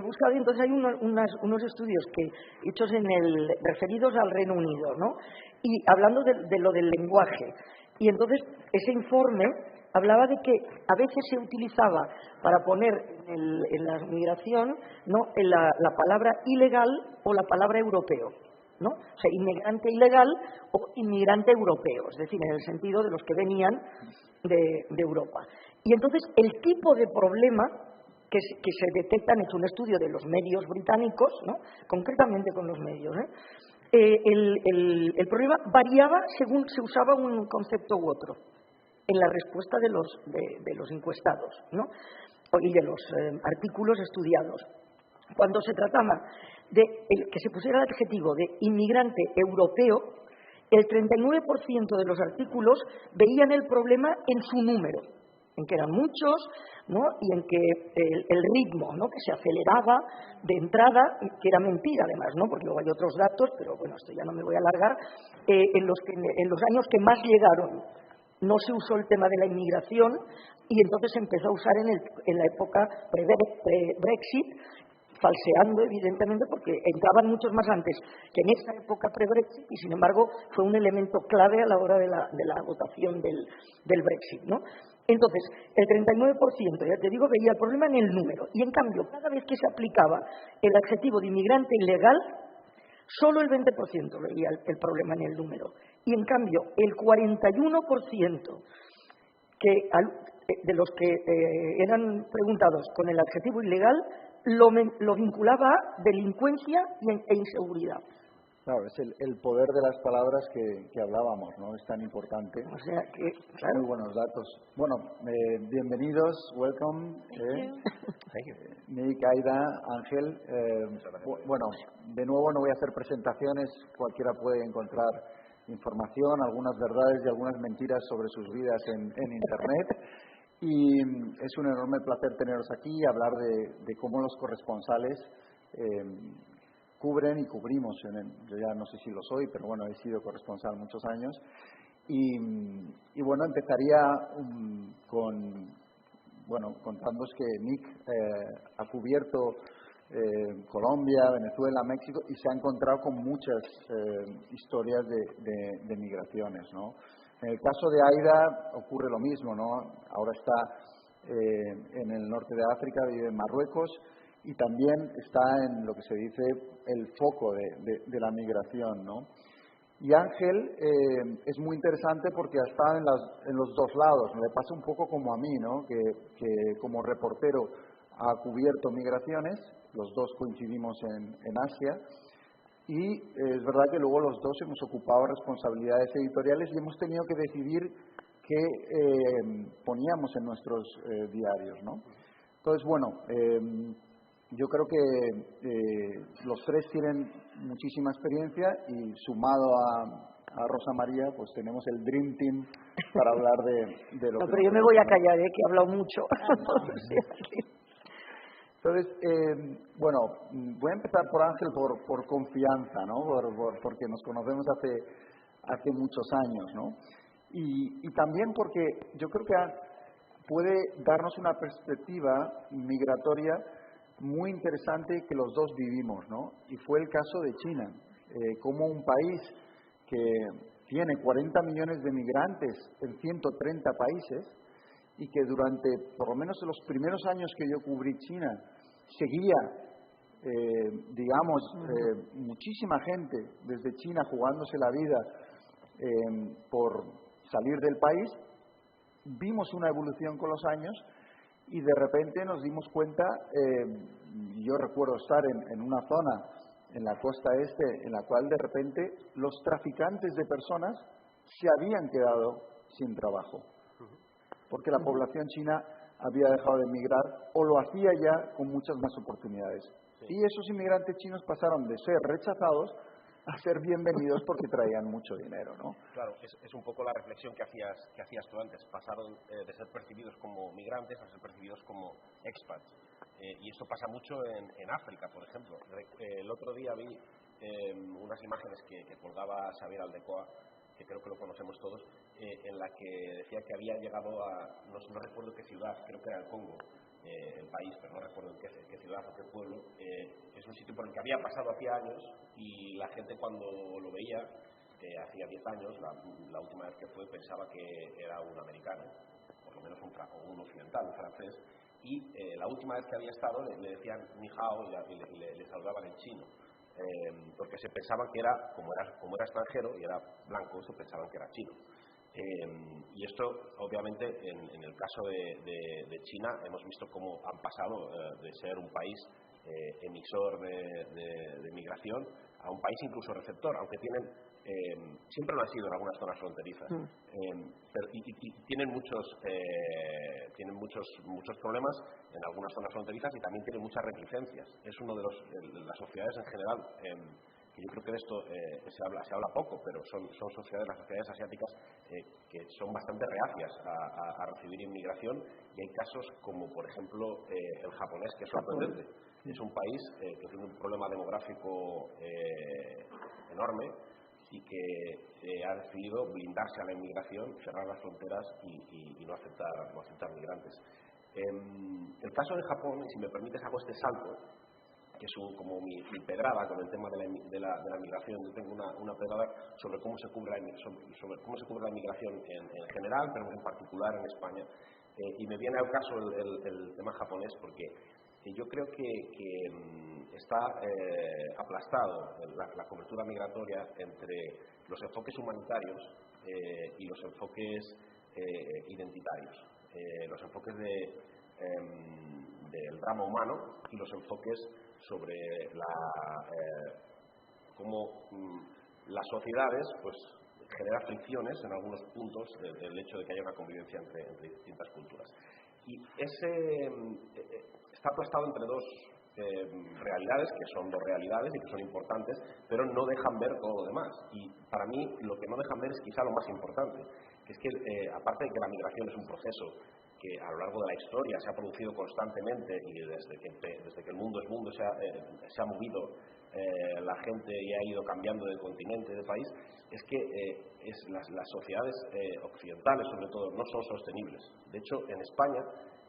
he buscado y entonces hay unos estudios hechos referidos al Reino Unido, ¿no? Y hablando de lo del lenguaje. Y entonces ese informe hablaba de que a veces se utilizaba para poner en la migración, ¿no?, la palabra ilegal o la palabra europeo, ¿no? O sea, inmigrante ilegal o inmigrante europeo, es decir, en el sentido de los que venían de Europa. Y entonces el tipo de problema que se detecta, han hecho un estudio de los medios británicos, ¿no?, concretamente con los medios, el problema variaba según se usaba un concepto u otro en la respuesta de los encuestados, ¿no?, y de los artículos estudiados. Cuando se trataba de que se pusiera el adjetivo de inmigrante europeo, el 39% de los artículos veían el problema en su número, en que eran muchos, ¿no?, y en que el ritmo, ¿no?, que se aceleraba de entrada, que era mentira además, ¿no?, porque luego hay otros datos, pero bueno, esto ya no me voy a alargar, en los años que más llegaron no se usó el tema de la inmigración y entonces se empezó a usar en la época pre-Brexit, falseando evidentemente porque entraban muchos más antes que en esa época pre-Brexit y sin embargo fue un elemento clave a la hora de la votación del Brexit, ¿no? Entonces, el 39%, ya te digo, veía el problema en el número y en cambio cada vez que se aplicaba el adjetivo de inmigrante ilegal, solo el 20% veía el problema en el número y en cambio el 41% de los que eran preguntados con el adjetivo ilegal lo vinculaba a delincuencia e inseguridad. Claro, es el poder de las palabras que hablábamos, ¿no? Es tan importante. O sea que, claro. Muy buenos datos. Bueno, bienvenidos, welcome. Nick, Aida, Ángel. Bueno, de nuevo no voy a hacer presentaciones, cualquiera puede encontrar información, algunas verdades y algunas mentiras sobre sus vidas en Internet. Y es un enorme placer teneros aquí y hablar de cómo los corresponsales cubren y cubrimos. Yo ya no sé si lo soy, pero bueno, he sido corresponsal muchos años. Y bueno, empezaría contándoos que Nick ha cubierto Colombia, Venezuela, México y se ha encontrado con muchas historias de migraciones, ¿no? En el caso de Aida ocurre lo mismo, ¿no? Ahora está en el norte de África, vive en Marruecos y también está en lo que se dice el foco de la migración, ¿no? Y Ángel es muy interesante porque ha estado en los dos lados, le pasa un poco como a mí, ¿no? Que como reportero ha cubierto migraciones, los dos coincidimos en Asia. Y es verdad que luego los dos hemos ocupado responsabilidades editoriales y hemos tenido que decidir qué poníamos en nuestros diarios, ¿no? Entonces, bueno, yo creo que los tres tienen muchísima experiencia y sumado a Rosa María, pues tenemos el Dream Team para hablar de lo que... No, pero yo me voy a callar, que he hablado mucho. Entonces, bueno, voy a empezar por Ángel por confianza, ¿no? Porque nos conocemos hace muchos años, ¿no? Y también porque yo creo que puede darnos una perspectiva migratoria muy interesante que los dos vivimos, ¿no? Y fue el caso de China, como un país que tiene 40 millones de migrantes en 130 países y que durante, por lo menos en los primeros años que yo cubrí China, seguía, muchísima gente desde China jugándose la vida por salir del país. Vimos una evolución con los años y de repente nos dimos cuenta, yo recuerdo estar en una zona en la costa este en la cual de repente los traficantes de personas se habían quedado sin trabajo, porque la población china había dejado de emigrar o lo hacía ya con muchas más oportunidades. Sí. Y esos inmigrantes chinos pasaron de ser rechazados a ser bienvenidos porque traían mucho dinero, ¿no? Claro, es un poco la reflexión que hacías tú antes. Pasaron de ser percibidos como migrantes a ser percibidos como expats. Y esto pasa mucho en África, por ejemplo. El otro día vi unas imágenes que colgaba Xavier Aldecoa que creo que lo conocemos todos, en la que decía que había llegado a, no recuerdo qué ciudad, creo que era el Congo, el país, pero no recuerdo en qué ciudad o qué pueblo. Es un sitio por el que había pasado hacía años y la gente cuando lo veía, hacía 10 años, la última vez que fue, pensaba que era un americano, por lo menos un occidental, un francés, y la última vez que había estado le decían ni hao y le saludaban en chino, porque se pensaban que era, como era extranjero y era blanco, se pensaban que era chino. Y esto, obviamente, en el caso de China, hemos visto cómo han pasado de ser un país emisor de migración a un país incluso receptor, aunque siempre lo han sido en algunas zonas fronterizas, y tienen muchos problemas en algunas zonas fronterizas y también tienen muchas reticencias. Es uno de las sociedades en general, que yo creo que de esto se habla poco, pero son sociedades, las sociedades asiáticas, que son bastante reacias a recibir inmigración, y hay casos como, por ejemplo, el japonés, que es sorprendente. Es un país que tiene un problema demográfico enorme y que ha decidido blindarse a la inmigración, cerrar las fronteras y no aceptar migrantes. El caso de Japón, y si me permites hago este salto, que es como mi pedrada con el tema de la migración. Yo tengo una pedrada sobre cómo se cubre la inmigración en general, pero en particular en España. Y me viene al caso el tema japonés, porque yo creo que está aplastado la cobertura migratoria entre los enfoques humanitarios y los enfoques identitarios, los enfoques del drama humano y los enfoques sobre cómo las sociedades pues genera fricciones en algunos puntos del hecho de que haya una convivencia entre distintas culturas. Y está aplastado entre dos realidades, que son dos realidades y que son importantes, pero no dejan ver todo lo demás. Y para mí lo que no dejan ver es quizá lo más importante, que es que aparte de que la migración es un proceso que a lo largo de la historia se ha producido constantemente, y desde que el mundo es mundo se ha movido la gente y ha ido cambiando de continente, de país, es que las sociedades occidentales, sobre todo, no son sostenibles. De hecho, en España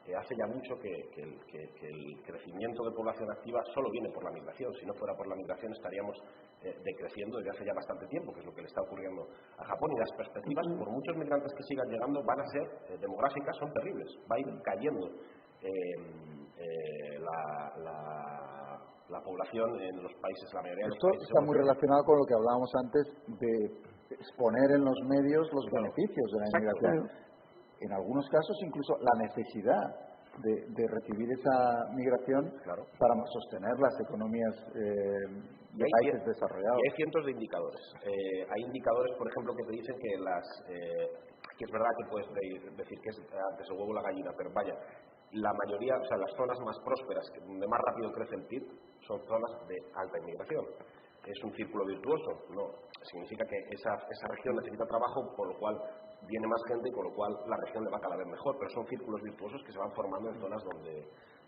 hace ya mucho que el crecimiento de población activa solo viene por la migración. Si no fuera por la migración estaríamos decreciendo desde hace ya bastante tiempo, que es lo que le está ocurriendo a Japón, y las perspectivas, por muchos migrantes que sigan llegando, van a ser demográficas, son terribles. Va a ir cayendo la población en los países, la mayoría de los países. Esto está muy relacionado con lo que hablábamos antes de exponer en los medios los beneficios de la inmigración. En algunos casos incluso la necesidad de recibir esa migración para sostener las economías de países desarrollados. Y hay cientos de indicadores. Hay indicadores, por ejemplo, que te dicen que que es verdad que puedes decir que es antes el huevo o la gallina, pero vaya, la mayoría, o sea, las zonas más prósperas, donde más rápido crece el PIB, son zonas de alta inmigración. ¿Es un círculo virtuoso? No. Significa que esa región necesita trabajo, por lo cual viene más gente y con lo cual la región le va cada vez mejor, pero son círculos virtuosos que se van formando en zonas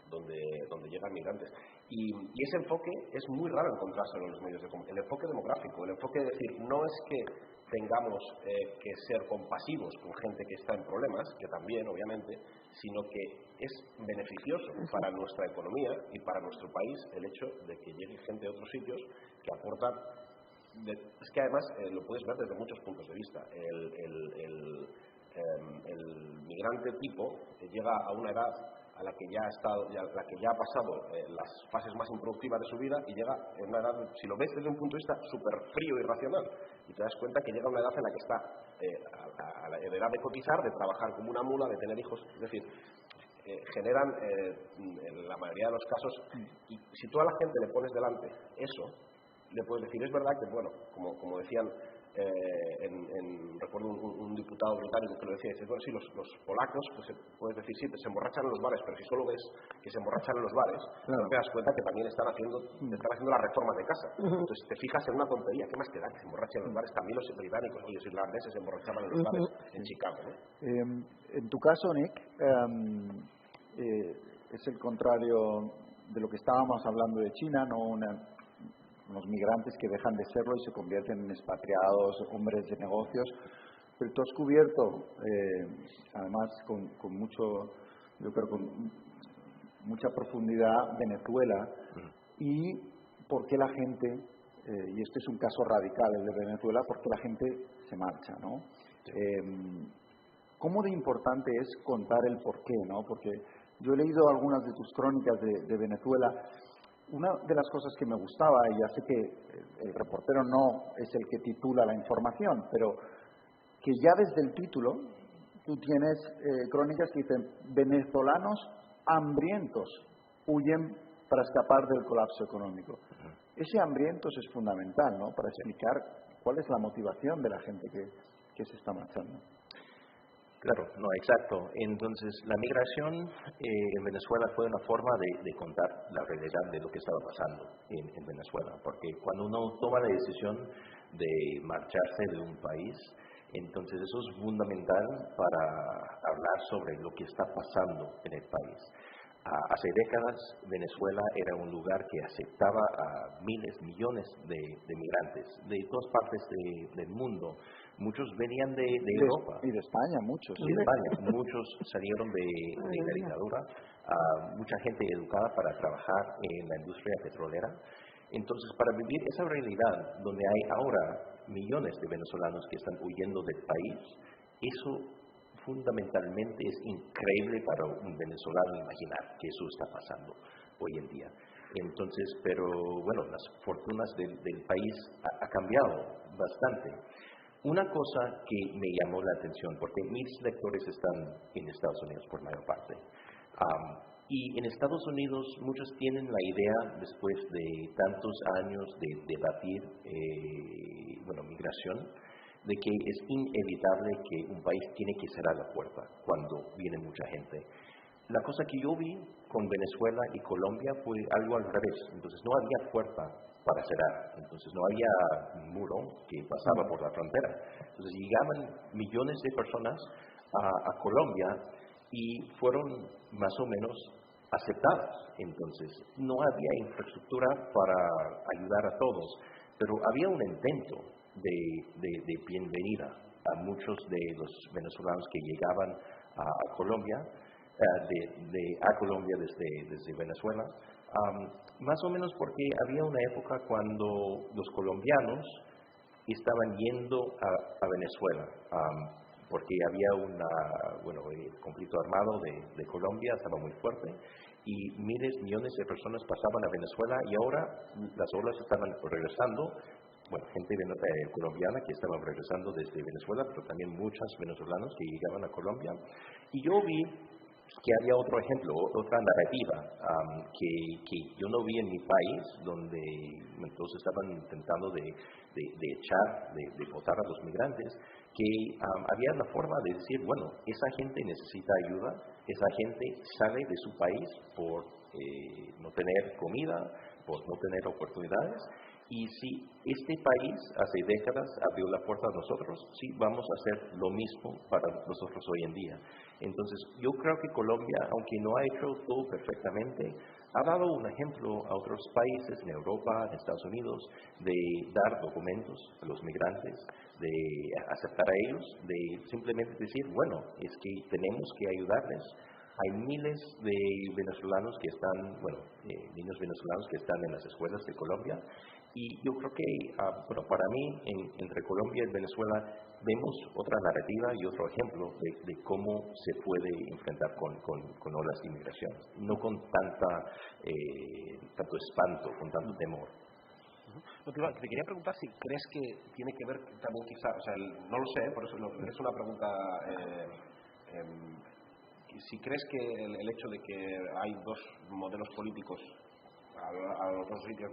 donde llegan migrantes. Y ese enfoque es muy raro encontrárselo en los medios de comunicación. El enfoque demográfico, el enfoque de decir, no es que tengamos que ser compasivos con gente que está en problemas, que también, obviamente, sino que es beneficioso para nuestra economía y para nuestro país el hecho de que llegue gente de otros sitios que aportan. Es que además lo puedes ver desde muchos puntos de vista. El migrante tipo llega a una edad a la que ya ha pasado las fases más improductivas de su vida y llega en una edad, si lo ves desde un punto de vista súper frío y racional, y te das cuenta que llega a una edad en la que está a la edad de cotizar, de trabajar como una mula, de tener hijos, es decir, generan en la mayoría de los casos, y si tú a la gente le pones delante eso, le puedes decir, es verdad que, bueno, como decían, recuerdo un diputado británico que lo decía, dice, bueno, sí, los polacos, pues puedes decir, sí, se emborrachan en los bares, pero si solo ves que se emborrachan en los bares, no te das cuenta que también están haciendo las reformas de casa. Entonces te fijas en una tontería, ¿qué más te da que se emborrachen en los bares? También los británicos y los irlandeses se emborrachaban en los bares en Chicago, ¿no? En tu caso, Nick, es el contrario de lo que estábamos hablando de China, no unos migrantes que dejan de serlo y se convierten en expatriados, hombres de negocios. Pero tú has cubierto, además con mucho, yo creo con mucha profundidad, Venezuela y por qué la gente, y este es un caso radical el de Venezuela, por qué la gente se marcha, ¿no? ¿Cómo de importante es contar el porqué, ¿no? Porque yo he leído algunas de tus crónicas de Venezuela. Una de las cosas que me gustaba, y ya sé que el reportero no es el que titula la información, pero que ya desde el título tú tienes crónicas que dicen venezolanos hambrientos huyen para escapar del colapso económico. Ese hambrientos es fundamental, ¿no? Para explicar cuál es la motivación de la gente que se está marchando. Claro, no, exacto. Entonces, la migración en Venezuela fue una forma de contar la realidad de lo que estaba pasando en Venezuela, porque cuando uno toma la decisión de marcharse de un país, entonces eso es fundamental para hablar sobre lo que está pasando en el país. Hace décadas Venezuela era un lugar que aceptaba a miles, millones de migrantes de todas partes del mundo. Muchos venían de Europa. Y de España, muchos. Y de España. Muchos salieron de la dictadura. Mucha gente educada para trabajar en la industria petrolera. Entonces, para vivir esa realidad donde hay ahora millones de venezolanos que están huyendo del país, eso fundamentalmente es increíble para un venezolano imaginar que eso está pasando hoy en día. Entonces, pero bueno, las fortunas del país ha cambiado bastante. Una cosa que me llamó la atención, porque mis lectores están en Estados Unidos por mayor parte, y en Estados Unidos muchos tienen la idea, después de tantos años de debatir migración, de que es inevitable que un país tiene que cerrar la puerta cuando viene mucha gente. La cosa que yo vi con Venezuela y Colombia fue algo al revés. Entonces no había puerta para cerrar. Entonces no había un muro que pasaba por la frontera. Entonces llegaban millones de personas a Colombia y fueron más o menos aceptadas. Entonces no había infraestructura para ayudar a todos, pero había un intento de bienvenida a muchos de los venezolanos que llegaban a Colombia, a Colombia desde Venezuela, más o menos porque había una época cuando los colombianos estaban yendo a Venezuela, porque había el conflicto armado de Colombia estaba muy fuerte y millones de personas pasaban a Venezuela y ahora las olas estaban regresando. Gente colombiana que estaba regresando desde Venezuela, pero también muchos venezolanos que llegaban a Colombia. Y yo vi que había otro ejemplo, otra narrativa que yo no vi en mi país, donde entonces estaban intentando de votar a los migrantes, que había una forma de decir, bueno, esa gente necesita ayuda, esa gente sale de su país por no tener comida, por no tener oportunidades. Y si este país hace décadas abrió la puerta a nosotros, sí, vamos a hacer lo mismo para nosotros hoy en día. Entonces, yo creo que Colombia, aunque no ha hecho todo perfectamente, ha dado un ejemplo a otros países en Europa, en Estados Unidos, de dar documentos a los migrantes, de aceptar a ellos, de simplemente decir, bueno, es que tenemos que ayudarles. Hay miles de venezolanos que están, niños venezolanos que están en las escuelas de Colombia. Y yo creo que, para mí, entre Colombia y Venezuela, vemos otra narrativa y otro ejemplo de cómo se puede enfrentar con olas de inmigración. No con tanto espanto, con tanto temor. Te quería preguntar si crees que tiene que ver también quizá, no lo sé, por eso es una pregunta, si crees que el hecho de que hay dos modelos políticos a los dos sitios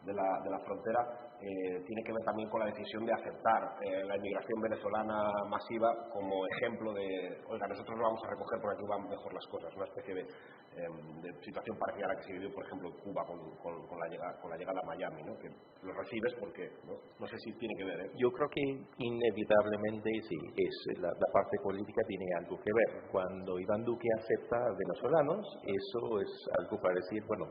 de la frontera tiene que ver también con la decisión de aceptar la inmigración venezolana masiva como ejemplo de, oiga, nosotros lo vamos a recoger porque aquí van mejor las cosas, una especie de situación parecida a la que se vivió, por ejemplo, en Cuba con la llegada a Miami, ¿no? Que lo recibes porque, no sé si tiene que ver. Yo creo que inevitablemente sí, la parte política tiene algo que ver. Cuando Iván Duque acepta a venezolanos, eso es algo para decir, bueno,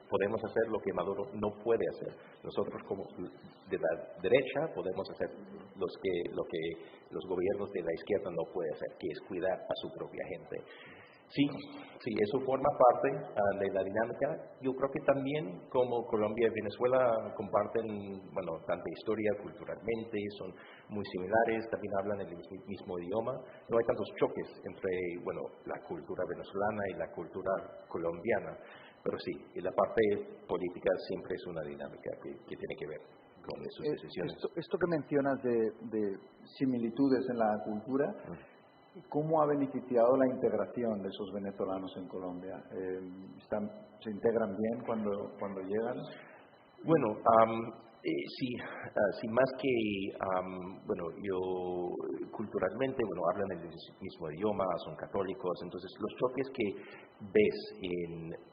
podemos hacer lo que Maduro no puede hacer. Nosotros como de la derecha podemos hacer lo que los gobiernos de la izquierda no pueden hacer, que es cuidar a su propia gente. Sí, eso forma parte de la dinámica. Yo creo que también como Colombia y Venezuela comparten, bueno, tanta historia culturalmente, son muy similares, también hablan el mismo idioma. No hay tantos choques entre, bueno, la cultura venezolana y la cultura colombiana. Pero sí, y la parte política siempre es una dinámica que tiene que ver con sus decisiones. Esto que mencionas de similitudes en la cultura, ¿cómo ha beneficiado la integración de esos venezolanos en Colombia? ¿Se integran bien cuando llegan? Bueno, sí, más que, bueno, yo culturalmente, bueno, hablan el mismo idioma, son católicos, entonces los choques que ves,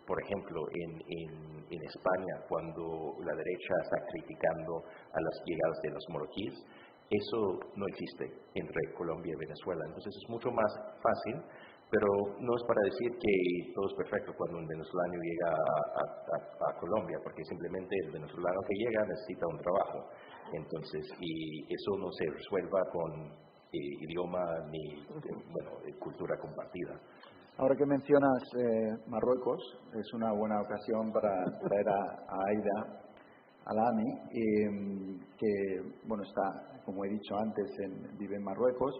por ejemplo, en España, cuando la derecha está criticando a las llegadas de los marroquíes, eso no existe entre Colombia y Venezuela. Entonces es mucho más fácil, pero no es para decir que todo es perfecto cuando un venezolano llega a Colombia, porque simplemente el venezolano que llega necesita un trabajo. Entonces, y eso no se resuelva con idioma ni, bueno, cultura compartida. Ahora que mencionas Marruecos, es una buena ocasión para traer a Aida Alami, que, bueno, está, como he dicho antes, vive en Marruecos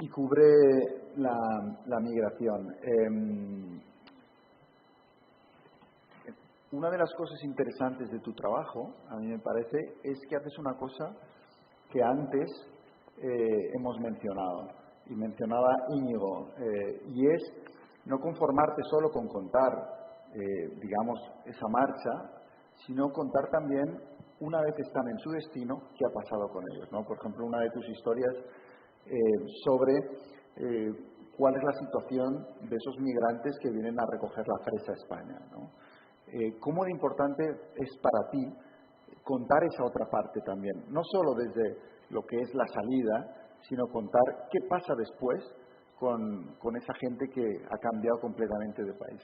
y cubre la migración. Una de las cosas interesantes de tu trabajo, a mí me parece, es que haces una cosa que antes hemos mencionado, y mencionaba Íñigo, y es no conformarte solo con contar, digamos, esa marcha, sino contar también, una vez que están en su destino, qué ha pasado con ellos, ¿no? Por ejemplo, una de tus historias sobre cuál es la situación de esos migrantes que vienen a recoger la fresa a España, ¿no? ¿Cómo de importante es para ti contar esa otra parte también? No solo desde lo que es la salida, sino contar qué pasa después con esa gente que ha cambiado completamente de país.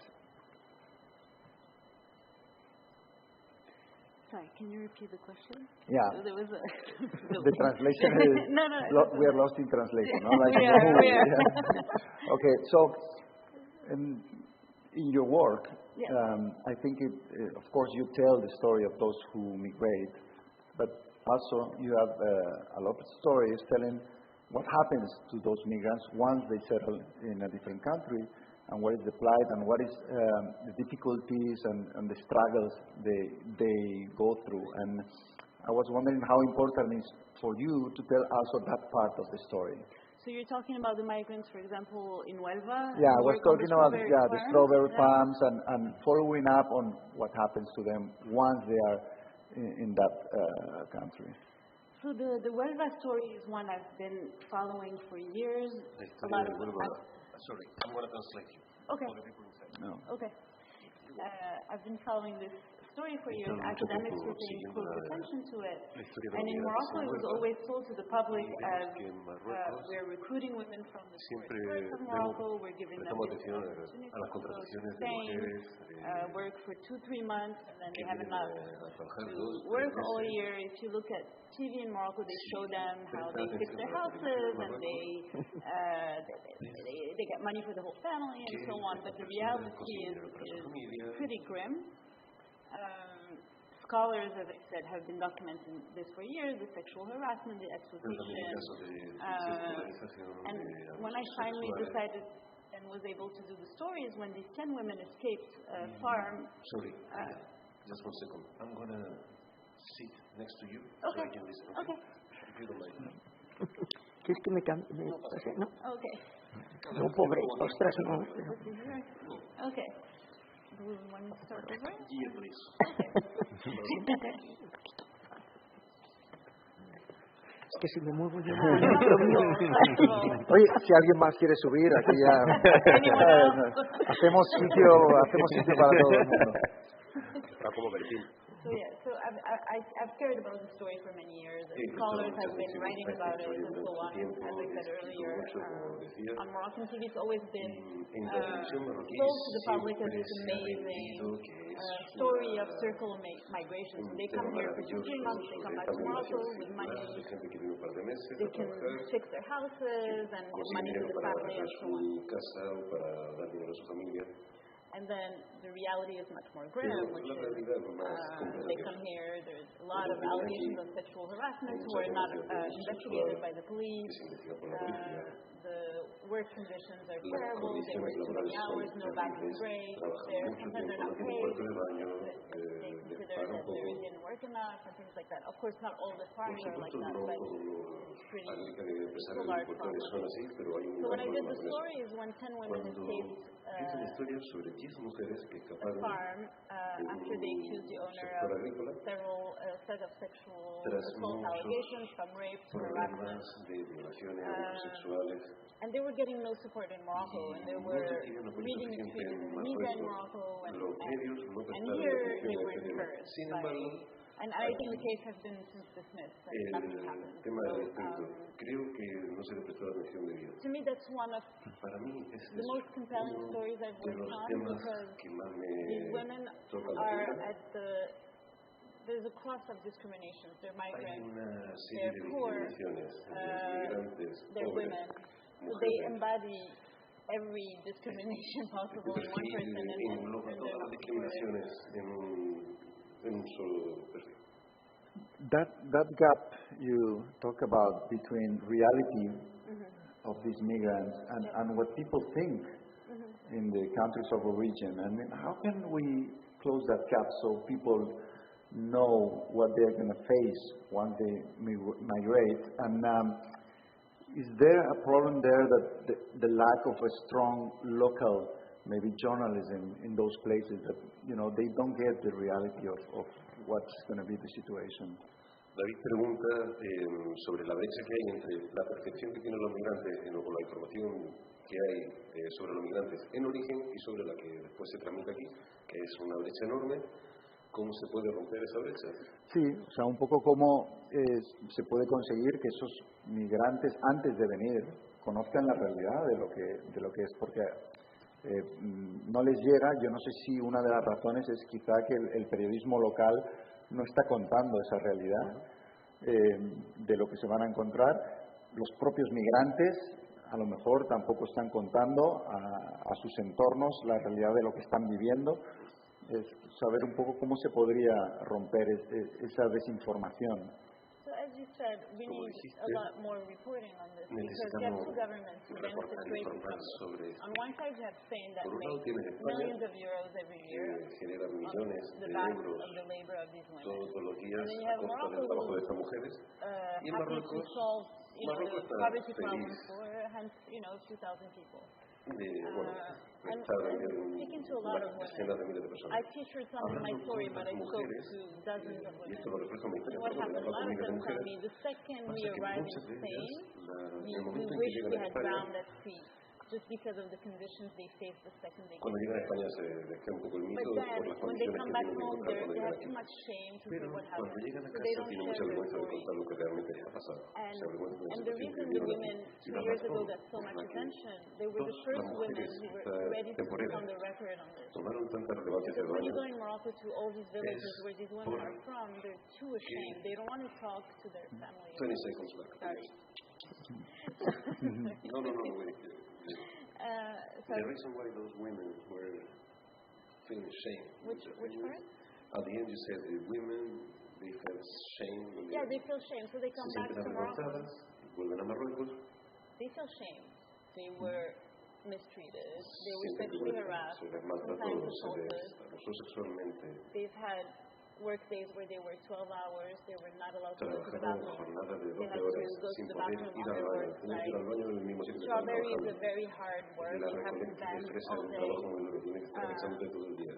Sorry, can you repeat the question? Yeah. There was The translation is... No. We are lost in translation, no? Like we in the are. movie, yeah. Okay, so in your work, yeah. I think, of course, you tell the story of those who migrate, but also you have a lot of stories telling what happens to those migrants once they settle in a different country, and what is the plight, and what is the difficulties and the struggles they go through. And I was wondering how important it is for you to tell also that part of the story. So you're talking about the migrants, for example, in Huelva? Yeah, I was talking about the strawberry farms yeah. and following up on what happens to them once they are in that country. So the Huelva story is one I've been following for years. Sorry, I'm going to translate you. Okay. No. Okay. I've been following this story for years. Academics were paying close attention to it. And in Morocco, it was always told to the public as we're recruiting women from the poorest of Morocco, we're giving them the opportunity to go to Spain, work for 2-3 months, and then they have enough to work all year. If you look at TV in Morocco, they show them how they fix their houses and they get money for the whole family and so on. But the reality is pretty grim. Scholars, as I said, have been documenting this for years, the sexual harassment, the exploitation. And when I finally decided and was able to do the story is when these 10 women escaped a farm. Sorry, just 1 second. I'm going to sit next to you okay. so I can listen. Okay. If you don't mind. ¿Quieres que me cambie? ¿No? Okay. No, pobre. Ostras, no. Okay. Do we want to start over? Yeah, please. Okay. Siéntate. Es que si me muevo yo... Oye, si alguien más quiere subir, aquí ya hacemos sitio para todo el mundo. So yeah, so I've cared about the story for many years. Scholars have been writing about it and so on. As I said earlier, on Moroccan TV, it's always been told to the public as this amazing story of circular migration. So they come here for 2-3 months, they come back to Morocco with money, they can fix their houses and give money to the family and so on. And then the reality is much more grim, which is they come here, there's a lot of allegations of sexual harassment who are not investigated by the police. The work conditions are terrible. They work too many hours, no bathroom breaks. Sometimes they're not paid. They consider that they didn't work enough and things like that. Of course, not all the farms are like that, but it's a large problem. So when I did the story is when 10 women escaped a farm after they accused the owner of several set of sexual assault allegations, from rape to harassment. And they were getting no support in Morocco, and they were reading treated in the media in Morocco, and here they were encouraged by, and I think the case has been since dismissed, and nothing happened. To me, that's one of the most compelling stories I've worked on, because these women are at there's a class of discriminations. They're migrants, they're poor, they're women. So they embody every discrimination possible in one person, That gap you talk about between reality of these migrants and what people think in the countries of origin, I mean, how can we close that gap so people know what they're going to face once they migrate? And is there a problem there that the lack of a strong local, maybe journalism in those places, that they don't get the reality of what's going to be the situation? David pregunta sobre la brecha que hay entre la percepción que tienen los migrantes o la información que hay sobre los migrantes en origen y sobre la que después se transmite aquí, que es una brecha enorme. ¿Cómo se puede romper esa brecha? Sí, o sea, un poco cómo se puede conseguir que esos migrantes antes de venir conozcan la realidad de lo que es, porque no les llega. Yo no sé si una de las razones es quizá que el periodismo local no está contando esa realidad de lo que se van a encontrar. Los propios migrantes a lo mejor tampoco están contando a sus entornos la realidad de lo que están viviendo. Es saber un poco cómo se podría romper esa desinformación. So as you said, we need a lot more reporting on this, because you have two governments who benefit greatly from this. On one side, you have Spain that makes millions of euros every year on the back of the labor of these women. And then you have Morocco who happy to solve the poverty problem for, hence, 2,000 people. And speaking to a lot of women, I featured some in my story, but I spoke to dozens of women. And what happened? A lot of them tell me the second we arrived in Spain, we wish we had drowned at sea, just because of the conditions they face the second they get there. But then, when they come back home, they have too much shame to say what happened, so they don't share their story. And the reason the women 2 years ago got so much attention, they were the first women who were ready to put on the record on this. Because when you go in Morocco to all these villages where these women are from, they're too ashamed. They don't want to talk to their family. 20 seconds back. Sorry. No. The reason why those women were feeling shame. Which part? At the end you said the women, they felt shame. Yeah, they feel shame, so they come back to Morocco. Vuelven a Marruecos. They feel shame. They were mistreated. They were sexually harassed, sometimes assaulted. They've had work days where they work 12 hours, they were not allowed to go to the bathroom, they had to go to the bathroom on their work site. Strawberry is a very hard work, you have to bend all day.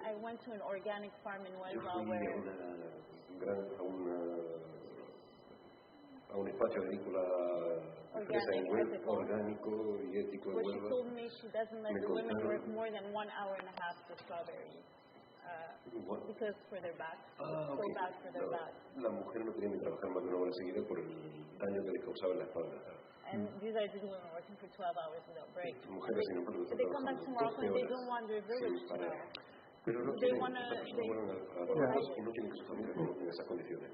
I went to an organic farm in Huelva where a un espacio agrícola empresa en Huelva, orgánico y ético en Huelva. Me contaron because for their back, okay. La mujer no tenía que trabajar más de una hora seguida por el daño que le causaba en la espalda. And these are these women working for 12 hours without break. Mujeres sin embargo But they come back to Morocco and they don't want their village to know. Pero no They tienen, wanna, vuelven a Marruecos y no tienen que su familia en esas condiciones.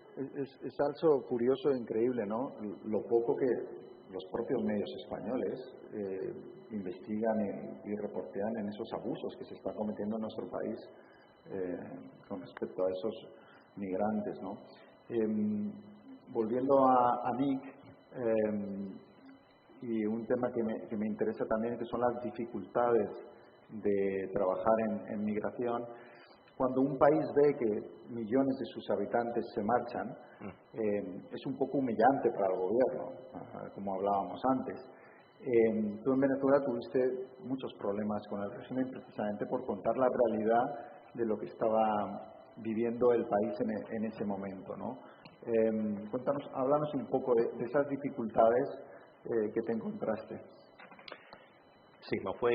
Es algo curioso e increíble, ¿no? Lo poco que los propios medios españoles investigan y reportean en esos abusos que se están cometiendo en nuestro país con respecto a esos migrantes, ¿no? Volviendo a Nick, y un tema que me interesa también, que son las dificultades de trabajar en migración. Cuando un país ve que millones de sus habitantes se marchan, es un poco humillante para el gobierno, como hablábamos antes. Tú en Venezuela tuviste muchos problemas con el régimen precisamente por contar la realidad de lo que estaba viviendo el país en ese momento, ¿no? Háblanos un poco de esas dificultades que te encontraste. Sí, me fue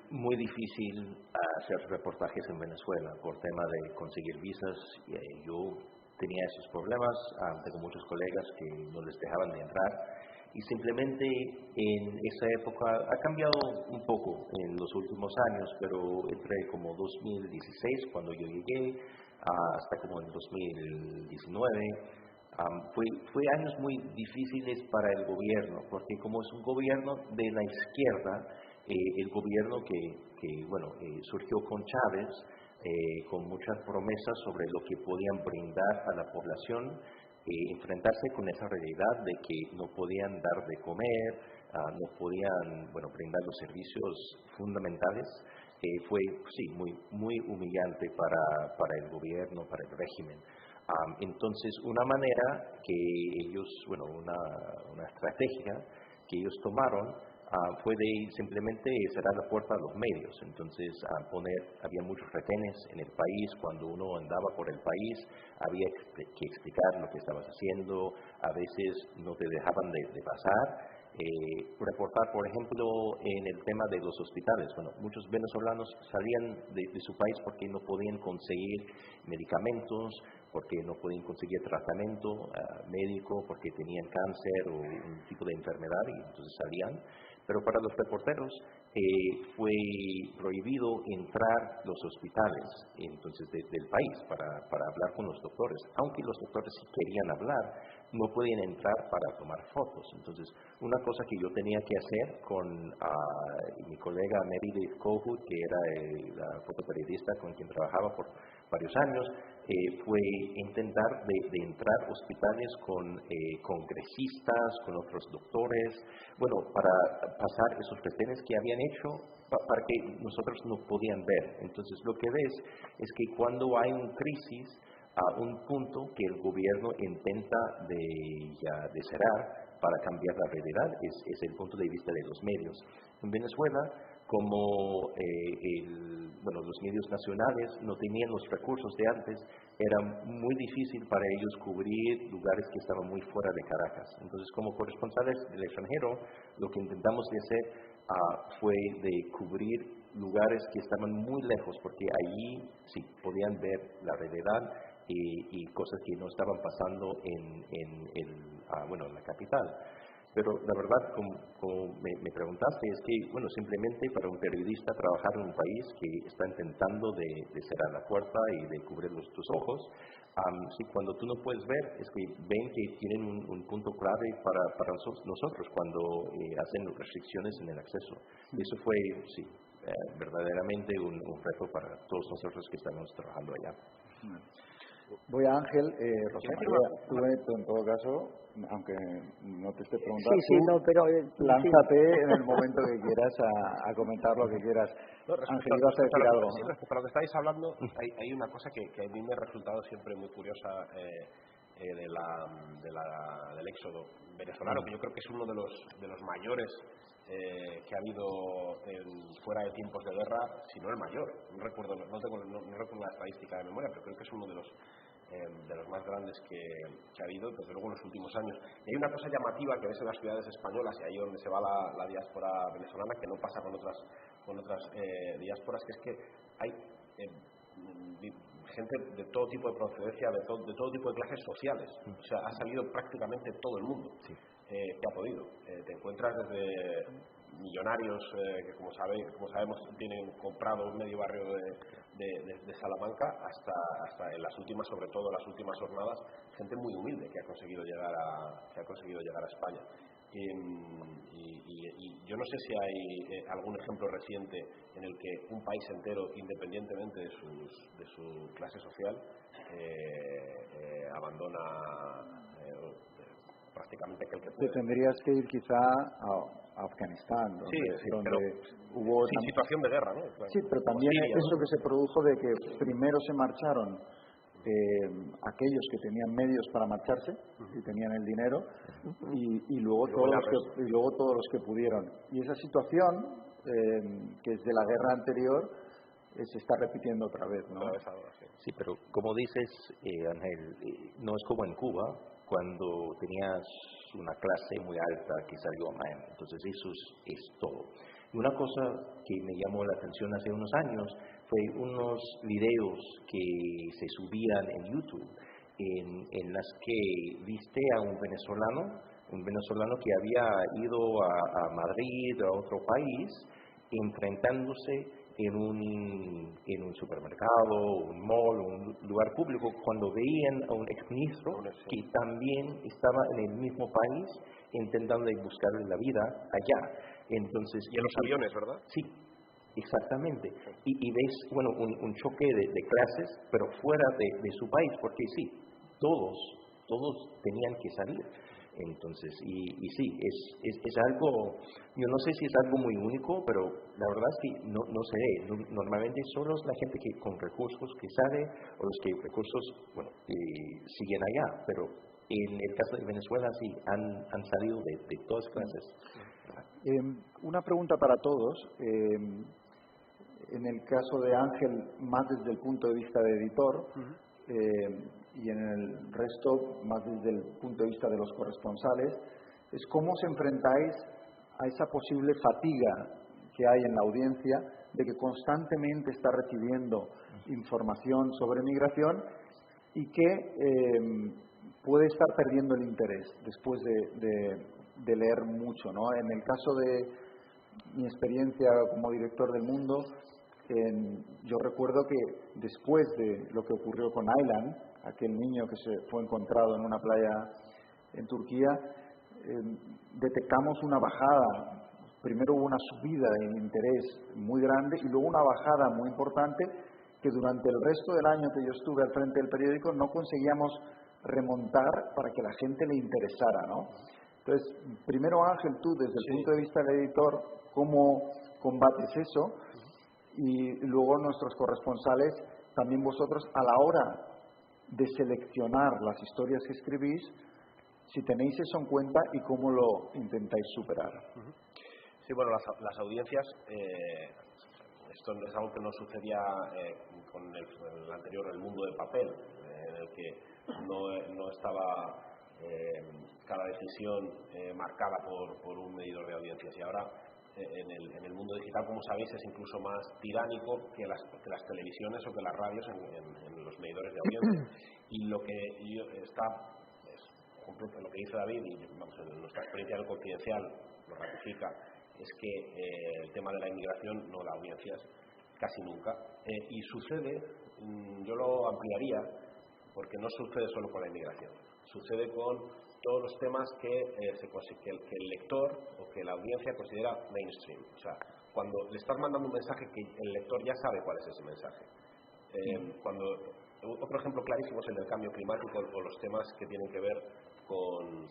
muy difícil hacer reportajes en Venezuela por tema de conseguir visas. Yo tenía esos problemas, tengo muchos colegas que no les dejaban de entrar y simplemente en esa época ha cambiado un poco en los últimos años, pero entre como 2016 cuando yo llegué hasta como en 2019 fue años muy difíciles para el gobierno, porque como es un gobierno de la izquierda, el gobierno que surgió con Chávez, con muchas promesas sobre lo que podían brindar a la población, enfrentarse con esa realidad de que no podían dar de comer, no podían brindar los servicios fundamentales, fue sí, muy humillante para el gobierno, para el régimen. Entonces, una manera que ellos, una estrategia que ellos tomaron fue de simplemente cerrar la puerta a los medios. Entonces, había muchos retenes en el país. Cuando uno andaba por el país, había que explicar lo que estabas haciendo. A veces no te dejaban de pasar. Reportar, por ejemplo, en el tema de los hospitales. Muchos venezolanos salían de su país porque no podían conseguir medicamentos, porque no podían conseguir tratamiento médico, porque tenían cáncer o un tipo de enfermedad y entonces salían. Pero para los reporteros fue prohibido entrar los hospitales entonces del país para hablar con los doctores. Aunque los doctores sí querían hablar, no podían entrar para tomar fotos. Entonces, una cosa que yo tenía que hacer con mi colega Meredith Kohut, que era la fotoperiodista con quien trabajaba por varios años, fue intentar de entrar a hospitales con congresistas, con otros doctores, para pasar esos retenes que habían hecho para que nosotros no podían ver. Entonces, lo que ves es que cuando hay una crisis, a un punto que el gobierno intenta de cerrar para cambiar la realidad, es el punto de vista de los medios. En Venezuela, como los medios nacionales no tenían los recursos de antes, era muy difícil para ellos cubrir lugares que estaban muy fuera de Caracas. Entonces, como corresponsales del extranjero, lo que intentamos de hacer fue de cubrir lugares que estaban muy lejos, porque allí sí podían ver la realidad y cosas que no estaban pasando en la capital. Pero la verdad, como me preguntaste, es que, simplemente para un periodista trabajar en un país que está intentando de cerrar la puerta y de cubrir tus ojos, cuando tú no puedes ver, es que ven que tienen un punto clave para nosotros cuando hacen restricciones en el acceso. Eso fue, verdaderamente un reto para todos nosotros que estamos trabajando allá. Voy a Ángel, Rosa María, tú en todo caso, aunque no te esté preguntando, lánzate en el momento que quieras a comentar lo que quieras. Ángel, ibas a decir algo. Sí, respecto a lo que estáis hablando, hay una cosa que a mí me ha resultado siempre muy curiosa del éxodo venezolano, que yo creo que es uno de los mayores que ha habido fuera de tiempos de guerra, si no el mayor. No recuerdo la estadística de memoria, pero creo que es uno de los de los más grandes que ha habido, desde luego en los últimos años. Y hay una cosa llamativa que ves en las ciudades españolas, y ahí donde se va la diáspora venezolana, que no pasa con otras diásporas, que es que hay gente de todo tipo de procedencia, de todo tipo de clases sociales. O sea, ha salido prácticamente todo el mundo que ha podido. Te encuentras desde millonarios que, como sabemos, tienen comprado un medio barrio de Salamanca, hasta en las últimas, sobre todo las últimas jornadas, gente muy humilde que ha conseguido llegar a España. Y yo no sé si hay algún ejemplo reciente en el que un país entero, independientemente de su clase social, abandona prácticamente aquel que puede. Te tendrías que ir quizá a Afganistán, donde hubo situación de guerra, ¿no? Sí, pero también Siria, es lo que se produjo de que primero se marcharon aquellos que tenían medios para marcharse y tenían el dinero, y luego todos los que pudieron. Y esa situación, que es de la guerra anterior, se está repitiendo otra vez, ¿no? Sí, pero como dices, Ángel, no es como en Cuba, cuando tenías una clase muy alta que salió mal. Entonces eso es todo. Y una cosa que me llamó la atención hace unos años fue unos videos que se subían en YouTube en las que viste a un venezolano que había ido a Madrid, a otro país, enfrentándose en un supermercado, un mall, un lugar público, cuando veían a un exministro que también estaba en el mismo país intentando buscarle la vida allá. Entonces, y en los aviones, ¿verdad? Sí, exactamente. Y ves, bueno, un choque de clases, pero fuera de su país, porque sí, todos tenían que salir. Entonces, y sí, es algo, yo no sé si es algo muy único, pero la verdad es que no se ve. Normalmente solo es la gente que con recursos que sale, o los que recursos, bueno, siguen allá, pero en el caso de Venezuela sí, han salido de todas clases. Una pregunta para todos. En el caso de Ángel, más desde el punto de vista de editor, y en el resto, más desde el punto de vista de los corresponsales, es cómo os enfrentáis a esa posible fatiga que hay en la audiencia de que constantemente está recibiendo información sobre migración y que puede estar perdiendo el interés después de leer mucho, ¿no? En el caso de mi experiencia como director del Mundo, yo recuerdo que después de lo que ocurrió con Aylan, aquel niño que se fue encontrado en una playa en Turquía, detectamos una bajada. Primero hubo una subida de interés muy grande y luego una bajada muy importante que durante el resto del año que yo estuve al frente del periódico no conseguíamos remontar para que la gente le interesara, ¿no? Entonces, primero Ángel, tú desde el punto de vista del editor, ¿cómo combates eso? Y luego nuestros corresponsales, también vosotros, a la hora de seleccionar las historias que escribís, si tenéis eso en cuenta y cómo lo intentáis superar. Sí, bueno, las audiencias, esto es algo que no sucedía con el anterior, el mundo del papel, en el que no estaba cada decisión marcada por un medidor de audiencias, y ahora en el mundo digital, como sabéis, es incluso más tiránico que las televisiones o que las radios en los medidores de audiencia. Y lo que está, lo que dice David, y vamos, en nuestra experiencia en el Confidencial lo ratifica, es que el tema de la inmigración no da audiencias casi nunca, y sucede, yo lo ampliaría, porque no sucede solo con la inmigración, sucede con todos los temas que el lector o que la audiencia considera mainstream. O sea, cuando le estás mandando un mensaje que el lector ya sabe cuál es ese mensaje. Otro ejemplo clarísimo es el del cambio climático o los temas que tienen que ver con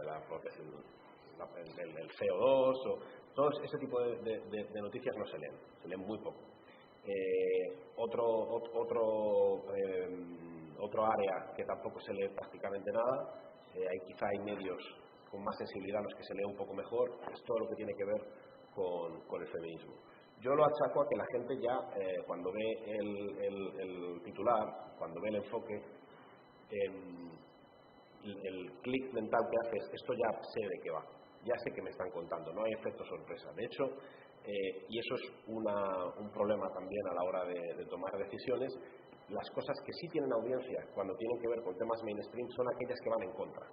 la protección del CO2, o todo ese tipo de noticias no se leen muy poco. Otro área que tampoco se lee prácticamente nada, quizá hay medios con más sensibilidad, los que se lee un poco mejor, es todo lo que tiene que ver con el feminismo. Yo lo achaco a que la gente ya, cuando ve el titular, cuando ve el enfoque, el clic mental que hace es, esto ya sé de qué va, ya sé que me están contando, no hay efecto sorpresa. De hecho, y eso es un problema también a la hora de tomar decisiones, las cosas que sí tienen audiencia cuando tienen que ver con temas mainstream son aquellas que van en contra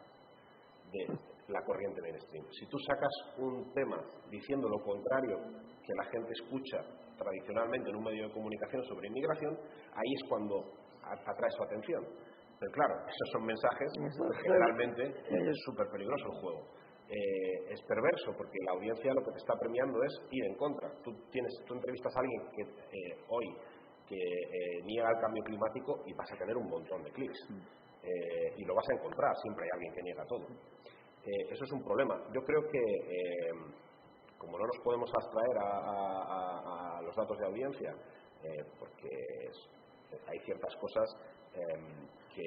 de la corriente mainstream. Si tú sacas un tema diciendo lo contrario que la gente escucha tradicionalmente en un medio de comunicación sobre inmigración, ahí es cuando atrae su atención. Pero claro, esos son mensajes que generalmente es súper peligroso el juego. Es perverso porque la audiencia lo que te está premiando es ir en contra. Tú entrevistas a alguien que hoy niega el cambio climático y vas a tener un montón de clics. Y lo vas a encontrar, siempre hay alguien que niega todo. Eso es un problema. Yo creo que como no nos podemos abstraer a los datos de audiencia, porque hay ciertas cosas que,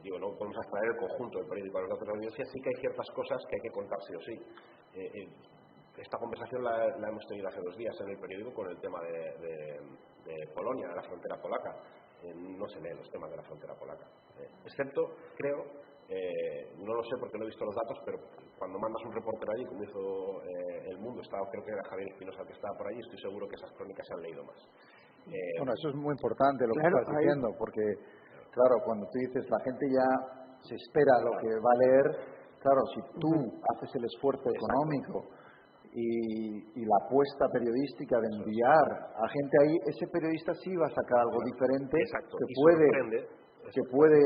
digo, no podemos abstraer el conjunto del periódico a los datos de audiencia, sí que hay ciertas cosas que hay que contar sí o sí. Esta conversación la hemos tenido hace 2 días en el periódico con el tema de Polonia, de la frontera polaca. No se leen los temas de la frontera polaca. Excepto, creo, no lo sé porque no he visto los datos, pero cuando mandas un reportero allí, como hizo El Mundo, creo que era Javier Espinosa el que estaba por allí, estoy seguro que esas crónicas se han leído más. Bueno, eso es muy importante lo que estás diciendo, porque, claro, cuando tú dices la gente ya se espera lo que va a leer, claro, si tú haces el esfuerzo económico y la apuesta periodística de enviar a gente ahí, ese periodista sí va a sacar algo diferente que puede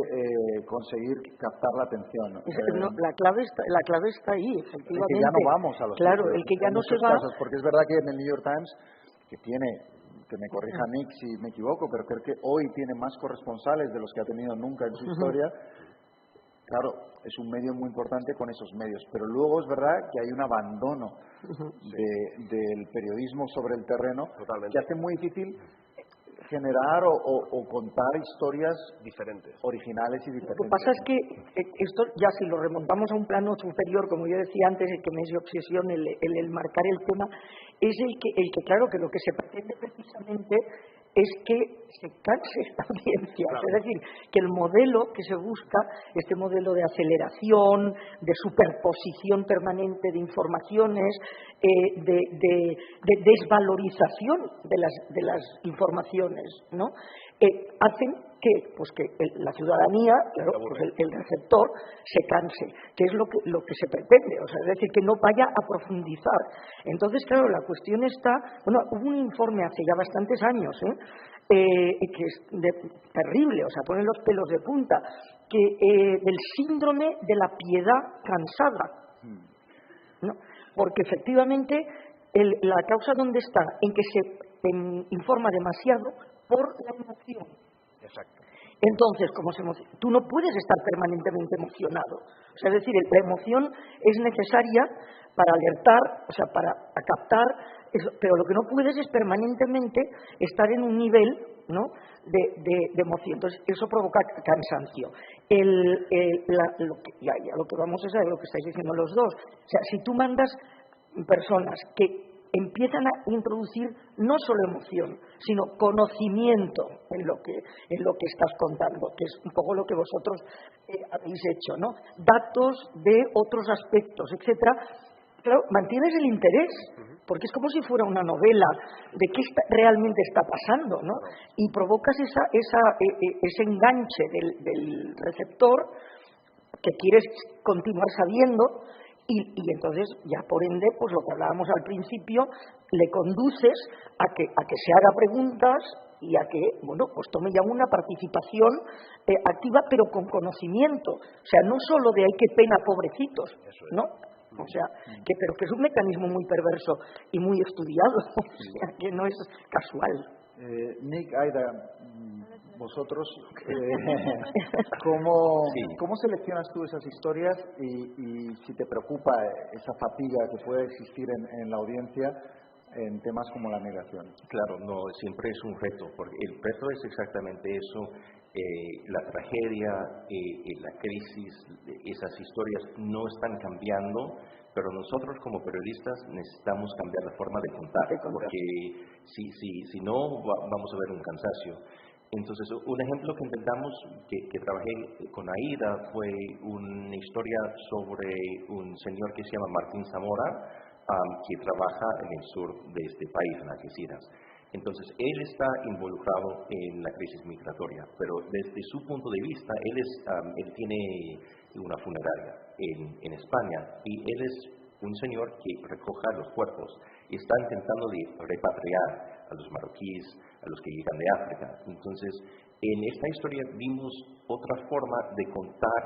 conseguir captar la atención. No, la clave está ahí, efectivamente. El que ya no vamos a los sitios, el que ya no se va. Casos, porque es verdad que en el New York Times, que tiene, que me corrija Nick si me equivoco, pero creo que hoy tiene más corresponsales de los que ha tenido nunca en su historia. Claro, es un medio muy importante con esos medios, pero luego es verdad que hay un abandono del periodismo sobre el terreno. Totalmente. Que hace muy difícil generar o contar historias diferentes, originales y diferentes. Lo que pasa es que esto ya si lo remontamos a un plano superior, como yo decía antes, el que me es de obsesión, el marcar el tema, es el que claro, que lo que se pretende precisamente es que se canse la audiencia. Claro. Es decir, que el modelo que se busca, este modelo de aceleración, de superposición permanente de informaciones, de desvalorización de las informaciones, ¿no? Hacen que la ciudadanía, claro, pues el receptor se canse, que es lo que se pretende, o sea, es decir, que no vaya a profundizar. Entonces, claro, la cuestión está, bueno, hubo un informe hace ya bastantes años, que es terrible, o sea, pone los pelos de punta, del síndrome de la piedad cansada, ¿no? Porque efectivamente la causa ¿dónde está? En que se informa demasiado por la emoción. Exacto. Entonces, tú no puedes estar permanentemente emocionado. O sea, es decir, la emoción es necesaria para alertar, o sea, para captar, pero lo que no puedes es permanentemente estar en un nivel, ¿no?, de emoción. Entonces, eso provoca cansancio. Lo que vamos a saber, lo que estáis diciendo los dos. O sea, si tú mandas personas que empiezan a introducir no solo emoción, sino conocimiento en lo que estás contando, que es un poco lo que vosotros habéis hecho, ¿no? Datos de otros aspectos, etcétera. Claro, mantienes el interés, porque es como si fuera una novela de qué realmente está pasando, ¿no? Y provocas ese enganche del receptor que quieres continuar sabiendo. Y entonces, ya por ende, pues lo que hablábamos al principio, le conduces a que se haga preguntas y a que, bueno, pues tome ya una participación activa, pero con conocimiento. O sea, no solo de, ay, qué pena, pobrecitos, ¿no? O sea, pero que es un mecanismo muy perverso y muy estudiado, o sea, que no es casual. Nick, Aida, vosotros, ¿cómo seleccionas tú esas historias y si te preocupa esa fatiga que puede existir en la audiencia en temas como la migración? Claro, no, siempre es un reto, porque el reto es exactamente eso, la tragedia, la crisis, esas historias no están cambiando, pero nosotros como periodistas necesitamos cambiar la forma de contar, porque si no vamos a ver un cansancio. Entonces, un ejemplo que intentamos, que trabajé con AIDA, fue una historia sobre un señor que se llama Martín Zamora, que trabaja en el sur de este país, en Algeciras. Entonces, él está involucrado en la crisis migratoria, pero desde su punto de vista, él tiene una funeraria en España, y él es un señor que recoge los cuerpos y está intentando de repatriar a los marroquíes, a los que llegan de África. Entonces, en esta historia vimos otra forma de contar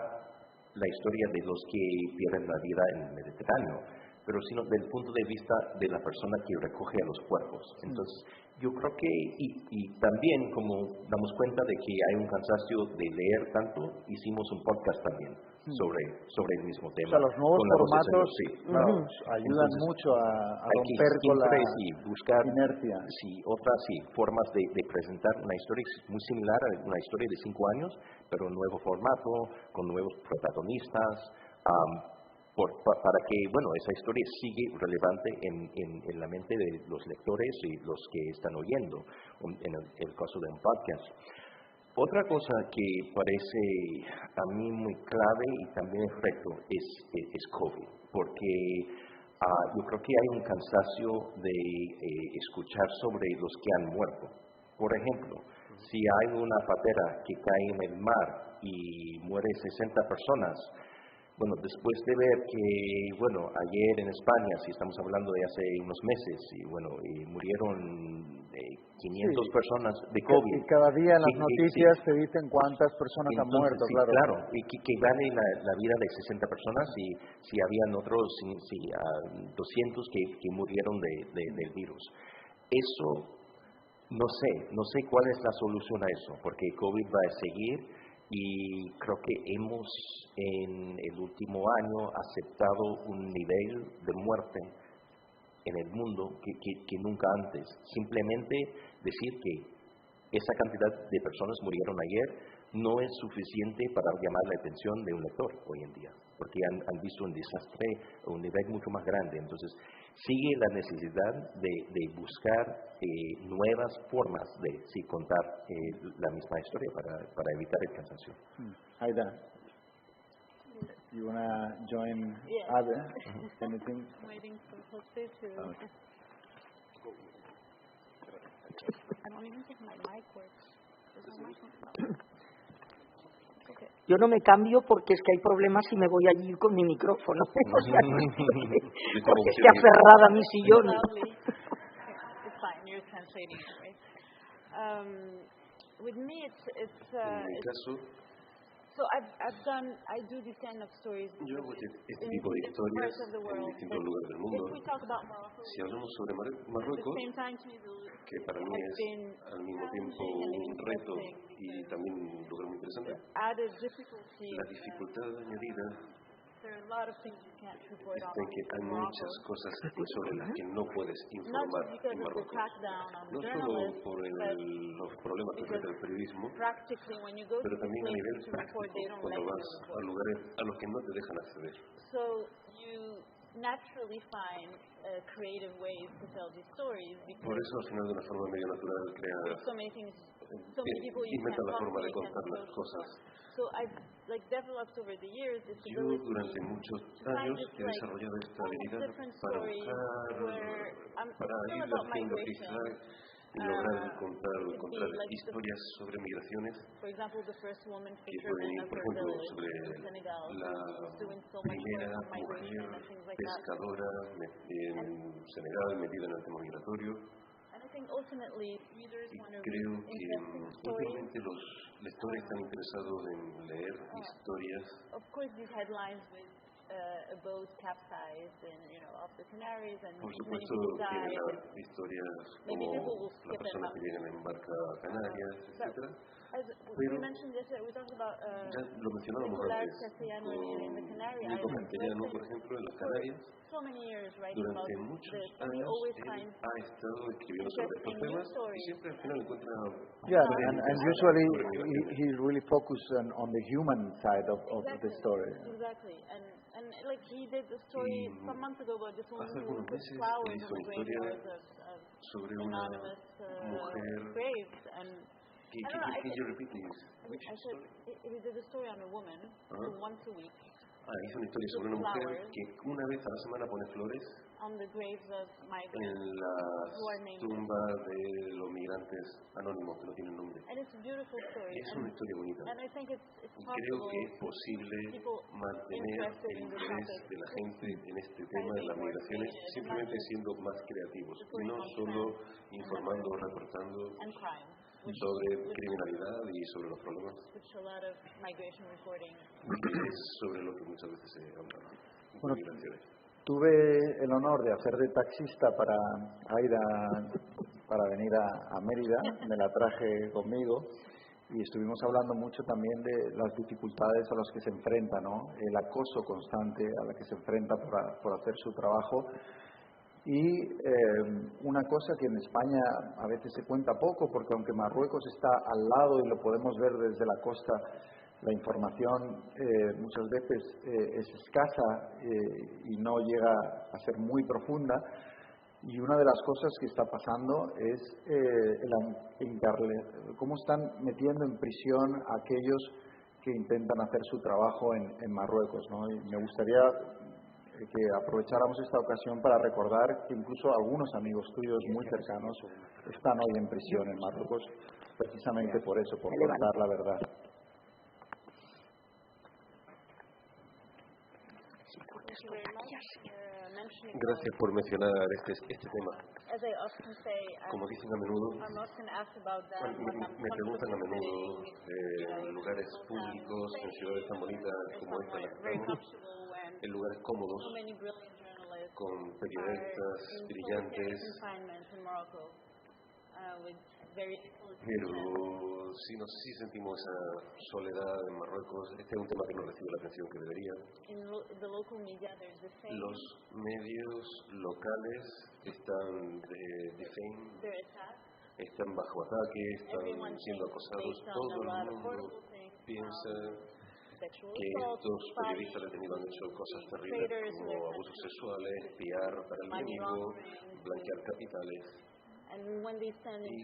la historia de los que pierden la vida en el Mediterráneo, pero sino del punto de vista de la persona que recoge a los cuerpos. Entonces, yo creo que, y también como damos cuenta de que hay un cansancio de leer tanto, hicimos un podcast también sobre el mismo tema. O sea, los nuevos formatos ayudan mucho a romper con la buscar inercia. Otras formas de presentar una historia muy similar a una historia de 5 años, pero un nuevo formato, con nuevos protagonistas, para que, esa historia sigue relevante en la mente de los lectores y los que están oyendo, en el caso de un podcast. Otra cosa que parece a mí muy clave y también es reto es COVID, porque yo creo que hay un cansancio de escuchar sobre los que han muerto. Por ejemplo, si hay una patera que cae en el mar y muere 60 personas, después de ver que, ayer en España, si estamos hablando de hace unos meses, y murieron 500 personas de COVID. Y cada día en las noticias te dicen cuántas personas han muerto, claro. Y que gane la vida de 60 personas si habían otros 200 que murieron del virus. Eso, no sé cuál es la solución a eso, porque COVID va a seguir. Y creo que hemos en el último año aceptado un nivel de muerte en el mundo que nunca antes. Simplemente decir que esa cantidad de personas murieron ayer no es suficiente para llamar la atención de un lector hoy en día, porque han visto un desastre a un nivel mucho más grande. Entonces, sigue la necesidad de buscar nuevas formas de contar la misma historia para evitar el cansancio. Aida, you want to join Ada? Anything? Waiting for Jose to... Okay. I don't even think my mic works. Does my mic work? Okay. Yo no me cambio porque es que hay problemas y me voy allí con mi micrófono. Porque esté aferrada a mi sillón. It's fine, you're translating it, right? With me, it's en mi caso, so I do these kind of stories. Yo hago este tipo de historias en distintos lugares del mundo. Si hablamos sobre Marruecos, que para mí es al mismo tiempo un reto y también un lugar muy interesante, la dificultad añadida está en que hay muchas cosas sobre las que no puedes informar en Marruecos. No solo por los problemas que trata el periodismo, pero también a nivel práctico, cuando vas a lugares a los que no te dejan acceder. Por eso, al final, de una forma medio natural, inventan la forma de contar las cosas. Yo durante muchos años he desarrollado esta habilidad para buscar, para ir haciendo zigzag y lograr encontrar historias sobre migraciones que pueden ir, por ejemplo, sobre la primera mujer pescadora en Senegal metida en el tema migratorio. Y creo que últimamente los lectores están interesados en leer historias. Por supuesto que las historias como las personas que llegan en barca a Canarias, etcétera. Pero ya lo mencionábamos antes, con Nico Castellano, por ejemplo, en las Canarias, durante muchos años él ha estado escribiendo sobre estos temas y siempre al final encuentra... and usually he's really focused on the human side of the story. Exactly. And like he did the story some months ago about this woman who put flowers on the graveyards of sobre una anonymous mujer graves. And can you repeat this? Which I said he did a story on a woman who once a week hizo una historia sobre una mujer que una vez a la semana pone flores on the graves of migrants en las tumbas de los migrantes anónimos que no tienen nombre. And it's a beautiful story. Es una historia bonita. And I think it's Creo que es posible mantener el interés de la gente en este tema de las migraciones simplemente siendo más creativos y no solo informando o reportando sobre criminalidad y sobre los problemas, que es sobre lo que muchas veces se habla, bueno, migraciones. Tuve el honor de hacer de taxista para Aida para venir a Mérida, me la traje conmigo y estuvimos hablando mucho también de las dificultades a las que se enfrenta, ¿no? El acoso constante a la que se enfrenta por hacer su trabajo. Y una cosa que en España a veces se cuenta poco, porque aunque Marruecos está al lado y lo podemos ver desde la costa, la información muchas veces es escasa y no llega a ser muy profunda. Y una de las cosas que está pasando es cómo están metiendo en prisión a aquellos que intentan hacer su trabajo en Marruecos, ¿no? Y me gustaría que aprovecháramos esta ocasión para recordar que incluso algunos amigos tuyos muy cercanos están hoy en prisión en Marruecos, precisamente por eso, por contar la verdad. Gracias por mencionar este tema. Como dicen a menudo, me preguntan a menudo en lugares públicos, en ciudades tan bonitas como esta, en lugares cómodos, con periodistas brillantes, pero sí sentimos esa soledad en Marruecos. Este es un tema que no recibe la atención que debería. Los medios locales están están bajo ataque, están siendo acosados. Todo el mundo piensa que estos periodistas detenidos han hecho cosas terribles como abusos sexuales, espiar para el enemigo, blanquear capitales. Y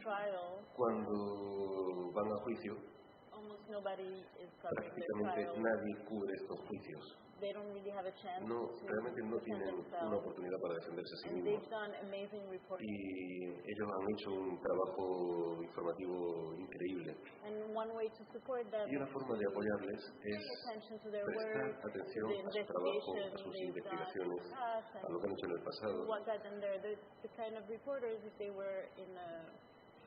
cuando van a juicio, prácticamente nadie cubre estos juicios. Realmente no tienen una oportunidad para defenderse a sí mismos. Y ellos han hecho un trabajo informativo increíble. Y una forma de apoyarles es prestar atención a su trabajo, a sus investigaciones, a lo que han hecho en el pasado.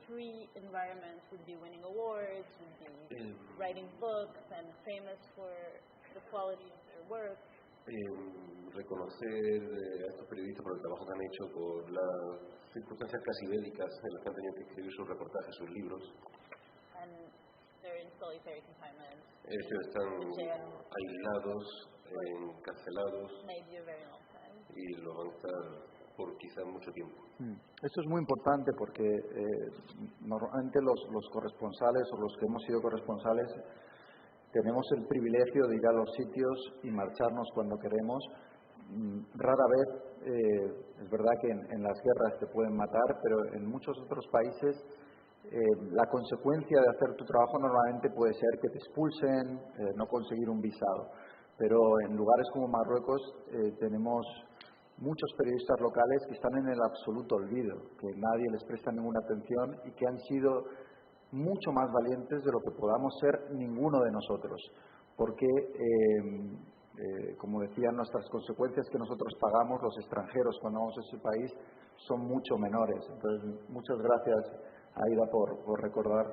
Free environment would be winning awards, would be writing books and famous for the quality of their work. Reconocer a estos periodistas por el trabajo que han hecho, por las circunstancias casi bélicas en las que han tenido que escribir sus reportajes, sus libros. And they're in solitary confinement. Ellos están aislados, encarcelados, maybe a very long time. Y lo van a estar por quizá mucho tiempo. Esto es muy importante porque normalmente los corresponsales o los que hemos sido corresponsales tenemos el privilegio de ir a los sitios y marcharnos cuando queremos. Rara vez, es verdad que en las guerras te pueden matar, pero en muchos otros países la consecuencia de hacer tu trabajo normalmente puede ser que te expulsen, no conseguir un visado. Pero en lugares como Marruecos tenemos muchos periodistas locales que están en el absoluto olvido, que nadie les presta ninguna atención y que han sido mucho más valientes de lo que podamos ser ninguno de nosotros, porque, como decían, nuestras consecuencias que nosotros pagamos los extranjeros cuando vamos a ese país son mucho menores. Entonces, muchas gracias, Aida, por recordar